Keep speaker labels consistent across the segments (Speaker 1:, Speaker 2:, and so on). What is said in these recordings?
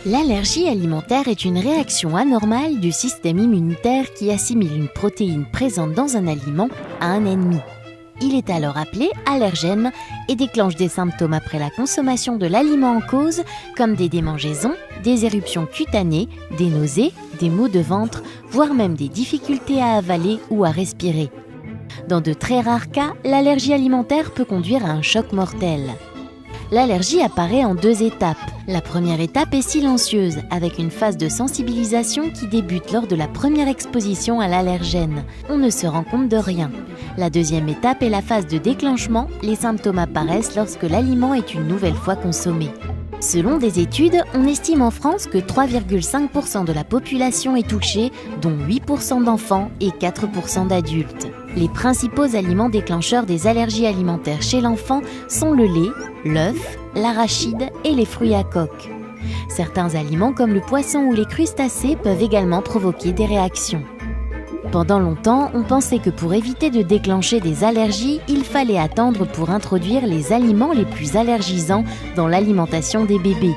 Speaker 1: L'allergie alimentaire est une réaction anormale du système immunitaire qui assimile une protéine présente dans un aliment à un ennemi. Il est alors appelé allergène et déclenche des symptômes après la consommation de l'aliment en cause, comme des démangeaisons, des éruptions cutanées, des nausées, des maux de ventre, voire même des difficultés à avaler ou à respirer. Dans de très rares cas, l'allergie alimentaire peut conduire à un choc mortel. L'allergie apparaît en 2 étapes. La première étape est silencieuse, avec une phase de sensibilisation qui débute lors de la première exposition à l'allergène. On ne se rend compte de rien. La deuxième étape est la phase de déclenchement. Les symptômes apparaissent lorsque l'aliment est une nouvelle fois consommé. Selon des études, on estime en France que 3,5% de la population est touchée, dont 8% d'enfants et 4% d'adultes. Les principaux aliments déclencheurs des allergies alimentaires chez l'enfant sont le lait, l'œuf, l'arachide et les fruits à coque. Certains aliments comme le poisson ou les crustacés peuvent également provoquer des réactions. Pendant longtemps, on pensait que pour éviter de déclencher des allergies, il fallait attendre pour introduire les aliments les plus allergisants dans l'alimentation des bébés.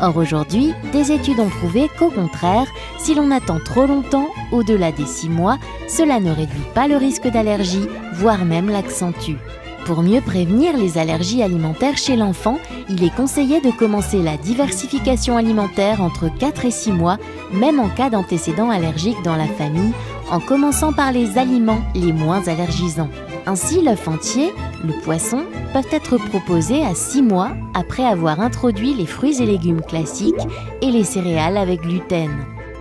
Speaker 1: Or aujourd'hui, des études ont prouvé qu'au contraire, si l'on attend trop longtemps, au-delà des 6 mois, cela ne réduit pas le risque d'allergie, voire même l'accentue. Pour mieux prévenir les allergies alimentaires chez l'enfant, il est conseillé de commencer la diversification alimentaire entre 4 et 6 mois, même en cas d'antécédents allergiques dans la famille, en commençant par les aliments les moins allergisants. Ainsi, l'œuf entier, le poisson, peuvent être proposés à 6 mois après avoir introduit les fruits et légumes classiques et les céréales avec gluten.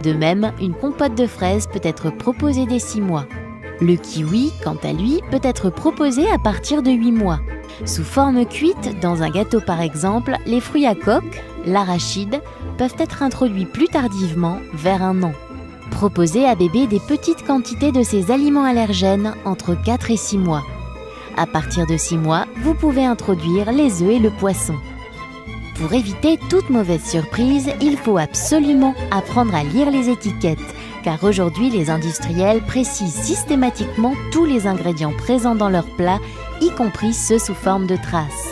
Speaker 1: De même, une compote de fraises peut être proposée dès 6 mois. Le kiwi, quant à lui, peut être proposé à partir de 8 mois. Sous forme cuite, dans un gâteau par exemple, les fruits à coque, l'arachide, peuvent être introduits plus tardivement, vers 1 an. Proposez à bébé des petites quantités de ces aliments allergènes entre 4 et 6 mois. À partir de 6 mois, vous pouvez introduire les œufs et le poisson. Pour éviter toute mauvaise surprise, il faut absolument apprendre à lire les étiquettes, car aujourd'hui les industriels précisent systématiquement tous les ingrédients présents dans leurs plats, y compris ceux sous forme de traces.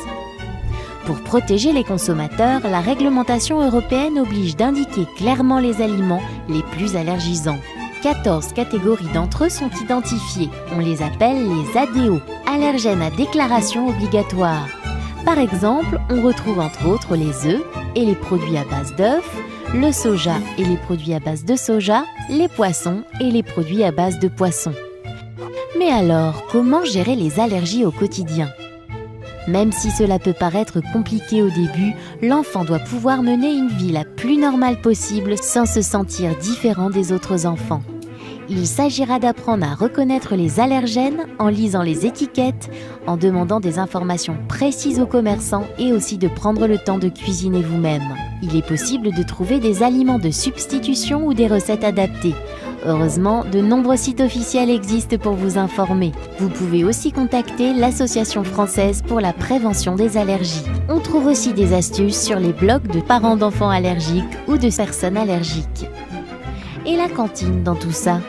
Speaker 1: Pour protéger les consommateurs, la réglementation européenne oblige d'indiquer clairement les aliments les plus allergisants. 14 catégories d'entre eux sont identifiées. On les appelle les ADO, allergènes à déclaration obligatoire. Par exemple, on retrouve entre autres les œufs et les produits à base d'œufs, le soja et les produits à base de soja, les poissons et les produits à base de poissons. Mais alors, comment gérer les allergies au quotidien ? Même si cela peut paraître compliqué au début, l'enfant doit pouvoir mener une vie la plus normale possible sans se sentir différent des autres enfants. Il s'agira d'apprendre à reconnaître les allergènes en lisant les étiquettes, en demandant des informations précises aux commerçants et aussi de prendre le temps de cuisiner vous-même. Il est possible de trouver des aliments de substitution ou des recettes adaptées. Heureusement, de nombreux sites officiels existent pour vous informer. Vous pouvez aussi contacter l'Association française pour la prévention des allergies. On trouve aussi des astuces sur les blogs de parents d'enfants allergiques ou de personnes allergiques. Et la cantine dans tout ça ?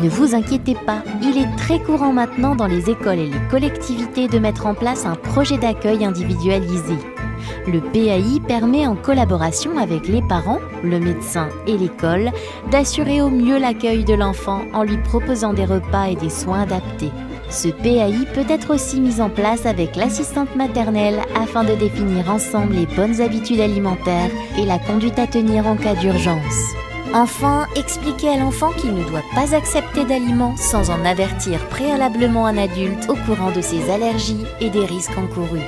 Speaker 1: Ne vous inquiétez pas, il est très courant maintenant dans les écoles et les collectivités de mettre en place un projet d'accueil individualisé. Le PAI permet, en collaboration avec les parents, le médecin et l'école, d'assurer au mieux l'accueil de l'enfant en lui proposant des repas et des soins adaptés. Ce PAI peut être aussi mis en place avec l'assistante maternelle afin de définir ensemble les bonnes habitudes alimentaires et la conduite à tenir en cas d'urgence. Enfin, expliquez à l'enfant qu'il ne doit pas accepter d'aliments sans en avertir préalablement un adulte au courant de ses allergies et des risques encourus.